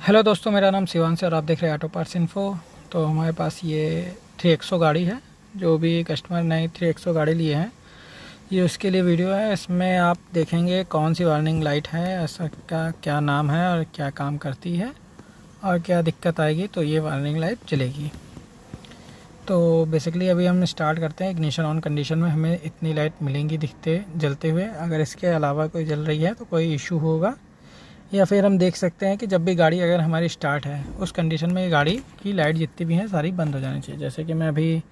Hello दोस्तों, मेरा नाम शिवांश है और आप देख रहे हैं ऑटो पार्ट्स इन्फो। तो हमारे पास ये 3XO गाड़ी है। जो भी कस्टमर नई 3XO गाड़ी लिए हैं, ये उसके लिए वीडियो है। इसमें आप देखेंगे कौन सी वार्निंग लाइट है, ऐसा क्या नाम है और क्या काम करती है और क्या दिक्कत आएगी तो ये वार्निंग लाइट चलेगी। तो बेसिकली अभी हम स्टार्ट करते हैं। इग्निशन ऑन कंडीशन में हमें इतनी लाइट मिलेंगी दिखते जलते हुए। अगर इसके अलावा कोई जल रही है तो कोई इशू होगा, या फिर हम देख सकते हैं कि जब भी गाड़ी अगर हमारी स्टार्ट है उस कंडीशन में ये गाड़ी की लाइट जितनी भी हैं सारी बंद हो जानी चाहिए। जैसे कि मैं अभी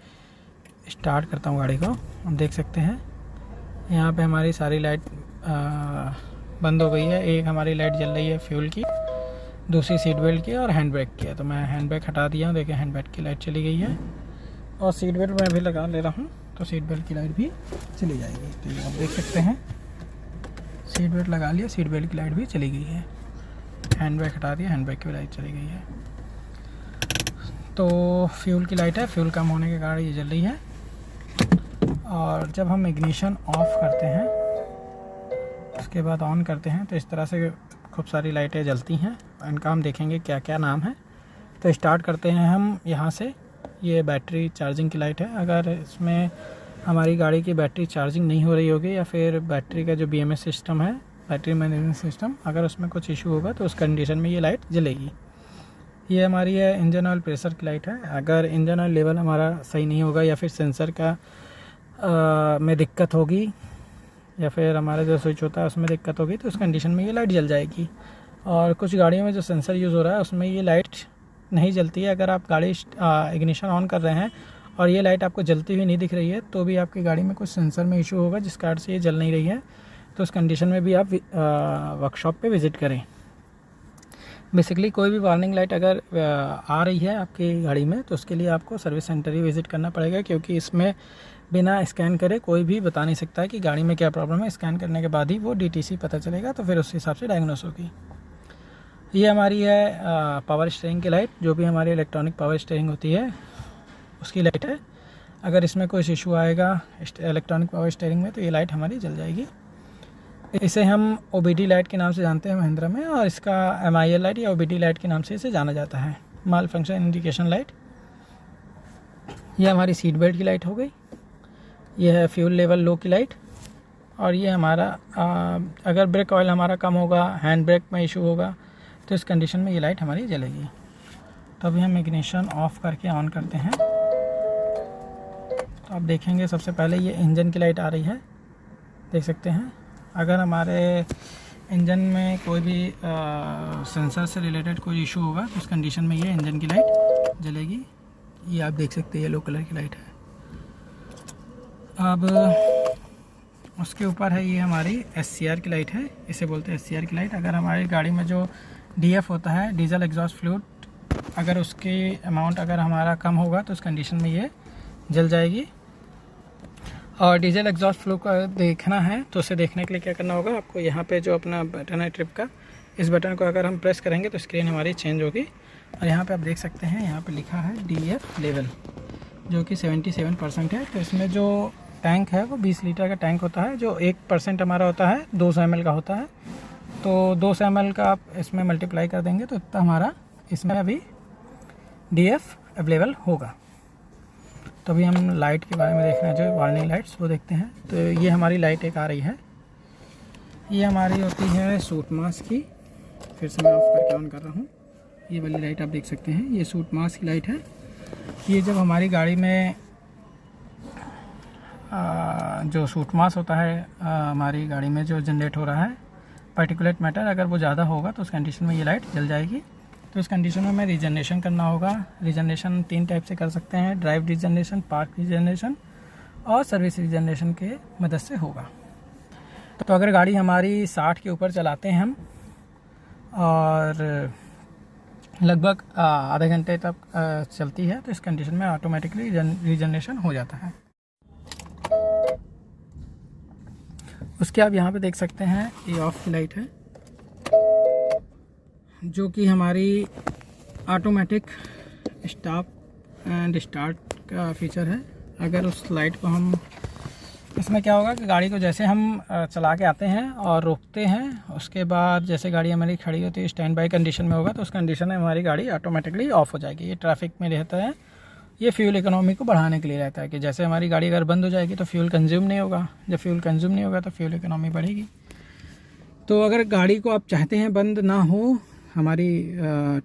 स्टार्ट करता हूँ गाड़ी को, हम देख सकते हैं यहाँ पे हमारी सारी लाइट बंद हो गई है। एक हमारी लाइट जल रही है फ्यूल की, दूसरी सीट बेल्ट की और हैंड ब्रेक की है। तो मैं हैंड ब्रेक हटा दिया हूँ, देखिए हैंड ब्रेक की लाइट चली गई है और सीट बेल्ट मैं भी लगा ले रहा हूँ तो सीट बेल्ट की लाइट भी चली जाएगी। तो ये आप देख सकते हैं सीट बेल्ट लगा लिया, सीट बेल्ट की लाइट भी चली गई है। हैंड ब्रेक हटा दिया, हैंड ब्रेक की लाइट चली गई है। तो फ्यूल की लाइट है, फ्यूल कम होने के कारण ये जल रही है। और जब हम इग्निशन ऑफ करते हैं उसके बाद ऑन करते हैं तो इस तरह से खूब सारी लाइटें जलती हैं। इनका हम देखेंगे क्या क्या नाम है। तो स्टार्ट करते हैं हम यहाँ से। ये बैटरी चार्जिंग की लाइट है। अगर इसमें हमारी गाड़ी की बैटरी चार्जिंग नहीं हो रही होगी या फिर बैटरी का जो BMS सिस्टम है, बैटरी मैनेजमेंट सिस्टम, अगर उसमें कुछ इशू होगा तो उस कंडीशन में ये लाइट जलेगी। ये हमारी है इंजन ऑयल प्रेशर की लाइट है। अगर इंजन ऑयल लेवल हमारा सही नहीं होगा या फिर सेंसर का में दिक्कत होगी या फिर हमारा जो स्विच होता है उसमें दिक्कत होगी तो उस कंडीशन में ये लाइट जल जाएगी। और कुछ गाड़ियों में जो सेंसर यूज़ हो रहा है उसमें ये लाइट नहीं जलती है। अगर आप गाड़ी इग्निशन ऑन कर रहे हैं और ये लाइट आपको जलती हुई नहीं दिख रही है तो भी आपकी गाड़ी में कुछ सेंसर में इशू होगा जिस कारण से ये जल नहीं रही है। तो उस कंडीशन में भी आप वर्कशॉप पे विज़िट करें। बेसिकली कोई भी वार्निंग लाइट अगर आ रही है आपकी गाड़ी में तो उसके लिए आपको सर्विस सेंटर ही विज़िट करना पड़ेगा, क्योंकि इसमें बिना स्कैन करे कोई भी बता नहीं सकता है कि गाड़ी में क्या प्रॉब्लम है। स्कैन करने के बाद ही वो DTC पता चलेगा, तो फिर उस हिसाब से डायग्नोस होगी। ये हमारी है पावर स्टीयरिंग की लाइट। जो भी हमारी इलेक्ट्रॉनिक पावर स्टीयरिंग होती है उसकी लाइट है। अगर इसमें कोई इशू आएगा इलेक्ट्रॉनिक पावर स्टीयरिंग में तो ये लाइट हमारी जल जाएगी। इसे हम OBD लाइट के नाम से जानते हैं महिंद्रा में, और इसका MIL लाइट या OBD लाइट के नाम से इसे जाना जाता है, माल फंक्शन इंडिकेशन लाइट। ये हमारी सीट बेल्ट की लाइट हो गई। यह है फ्यूल लेवल लो की लाइट। और ये हमारा अगर ब्रेक ऑयल हमारा कम होगा, हैंड ब्रेक में इशू होगा तो इस कंडीशन में ये लाइट हमारी जलेगी। तो अभी हम इग्निशन ऑफ करके ऑन करते हैं तो आप देखेंगे सबसे पहले ये इंजन की लाइट आ रही है, देख सकते हैं। अगर हमारे इंजन में कोई भी सेंसर से रिलेटेड कोई इशू होगा तो उस कंडीशन में ये इंजन की लाइट जलेगी। ये आप देख सकते हैं येलो कलर की लाइट है। अब उसके ऊपर है ये हमारी SCR की लाइट है, इसे बोलते हैं SCR की लाइट। अगर हमारी गाड़ी में जो DF होता है, डीजल एग्जॉस्ट फ्लूइड, अगर उसकी अमाउंट अगर हमारा कम होगा तो उस कंडीशन में ये जल जाएगी। और डीजल एग्जॉस्ट फ्लूइड का देखना है तो उसे देखने के लिए क्या करना होगा आपको, यहाँ पे जो अपना बटन है ट्रिप का, इस बटन को अगर हम प्रेस करेंगे तो स्क्रीन हमारी चेंज होगी। और यहाँ पे आप देख सकते हैं यहाँ पे लिखा है DF लेवल, जो कि 77% है। तो इसमें जो टैंक है वो 20 लीटर का टैंक होता है। जो 1% हमारा होता है 200 ml का होता है। तो 200 ml का आप इसमें मल्टीप्लाई कर देंगे तो इतना हमारा इसमें अभी DF अवेलेबल होगा। तो अभी हम लाइट के बारे में देख रहे हैं, जो वार्निंग लाइट्स वो देखते हैं। तो ये हमारी लाइट एक आ रही है, ये हमारी होती है सूट मास्क की। फिर से मैं ऑफ करके ऑन कर रहा हूँ। ये वाली लाइट आप देख सकते हैं, ये सूट मास्क की लाइट है। ये जब हमारी गाड़ी में जो सूट मास होता है हमारी गाड़ी में जो जनरेट हो रहा है पार्टिकुलेट मैटर, अगर वो ज़्यादा होगा तो उस कंडीशन में ये लाइट जल जाएगी। तो इस कंडीशन में हमें रीजनरेशन करना होगा। रीजनरेशन 3 टाइप से कर सकते हैं, ड्राइव रीजनरेशन, पार्क रीजनरेशन और सर्विस रीजनरेशन के मदद से होगा। तो अगर गाड़ी हमारी 60 के ऊपर चलाते हैं हम और लगभग आधे घंटे तक चलती है तो इस कंडीशन में ऑटोमेटिकली रीजनरेशन हो जाता है। उसके आप यहाँ पे देख सकते हैं ये ऑफ की लाइट है, जो कि हमारी ऑटोमेटिक स्टॉप एंड स्टार्ट का फीचर है। अगर उस लाइट को हम इसमें क्या होगा कि गाड़ी को जैसे हम चला के आते हैं और रोकते हैं, उसके बाद जैसे गाड़ी हमारी खड़ी होती है स्टैंड बाई कंडीशन में होगा तो उस कंडीशन में हमारी गाड़ी ऑटोमेटिकली ऑफ हो जाएगी। ये ट्रैफिक में रहता है, ये फ्यूल इकोनॉमी को बढ़ाने के लिए रहता है कि जैसे हमारी गाड़ी अगर बंद हो जाएगी तो फ्यूल कंज्यूम नहीं होगा, जब फ्यूल कंज्यूम नहीं होगा तो फ्यूल इकोनॉमी बढ़ेगी। तो अगर गाड़ी को आप चाहते हैं बंद ना हो हमारी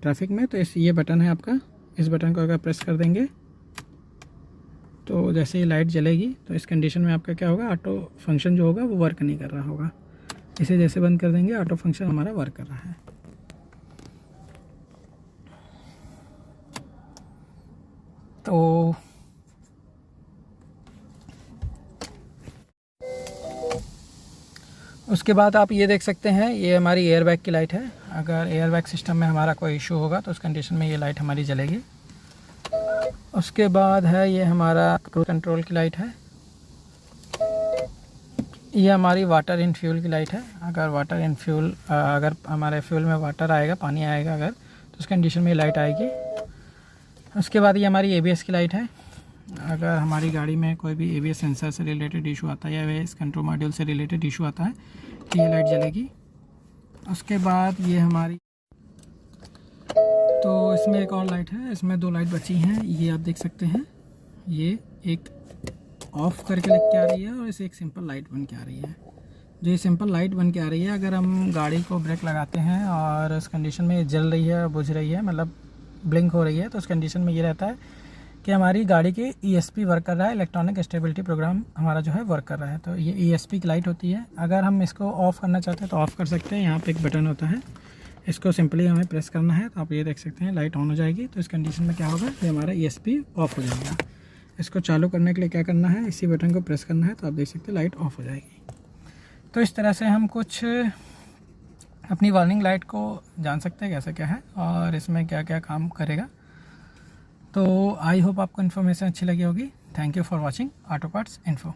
ट्रैफिक में तो ये बटन है आपका, इस बटन को अगर प्रेस कर देंगे तो जैसे ही लाइट जलेगी तो इस कंडीशन में आपका क्या होगा, ऑटो फंक्शन जो होगा वो वर्क नहीं कर रहा होगा। इसे जैसे बंद कर देंगे ऑटो फंक्शन हमारा वर्क कर रहा है। तो उसके बाद आप ये देख सकते हैं, ये हमारी एयरबैग की लाइट है। अगर एयरबैग सिस्टम में हमारा कोई इशू होगा तो उस कंडीशन में ये लाइट हमारी जलेगी। उसके बाद है ये हमारा क्रूज कंट्रोल की लाइट है। ये हमारी वाटर इन फ्यूल की लाइट है। अगर वाटर इन फ्यूल, अगर हमारे फ्यूल में वाटर आएगा, पानी आएगा अगर, तो उस कंडीशन में ये लाइट आएगी। उसके बाद ये हमारी ABS की लाइट है। अगर हमारी गाड़ी में कोई भी ABS सेंसर से रिलेटेड इशू आता है या ABS कंट्रोल मॉड्यूल से रिलेटेड इशू आता है तो ये लाइट जलेगी। उसके बाद ये हमारी, तो इसमें एक और लाइट है, इसमें 2 लाइट बची हैं, ये आप देख सकते हैं। ये एक ऑफ करके लग के आ रही है और इसे एक सिंपल लाइट बन के आ रही है। जो ये सिंपल लाइट बन के आ रही है, अगर हम गाड़ी को ब्रेक लगाते हैं और उस कंडीशन में ये जल रही है, बुझ रही है, मतलब ब्लिंक हो रही है, तो उस कंडीशन में ये रहता है कि हमारी गाड़ी की ESP वर्क कर रहा है, इलेक्ट्रॉनिक स्टेबिलिटी प्रोग्राम हमारा जो है वर्क कर रहा है। तो ये ESP की लाइट होती है। अगर हम इसको ऑफ़ करना चाहते हैं तो ऑफ़ कर सकते हैं। यहाँ पे एक बटन होता है, इसको सिंपली हमें प्रेस करना है तो आप ये देख सकते हैं लाइट ऑन हो जाएगी। तो इस कंडीशन में क्या होगा, ये हमारा ESP ऑफ़ हो जाएगा। इसको चालू करने के लिए क्या करना है, इसी बटन को प्रेस करना है तो आप देख सकते हैं लाइट ऑफ़ हो जाएगी। तो इस तरह से हम कुछ अपनी वार्निंग लाइट को जान सकते हैं कैसे क्या है और इसमें क्या क्या काम करेगा। तो आई होप आपको इन्फॉर्मेशन अच्छी लगी होगी। Thank you for watching auto parts info.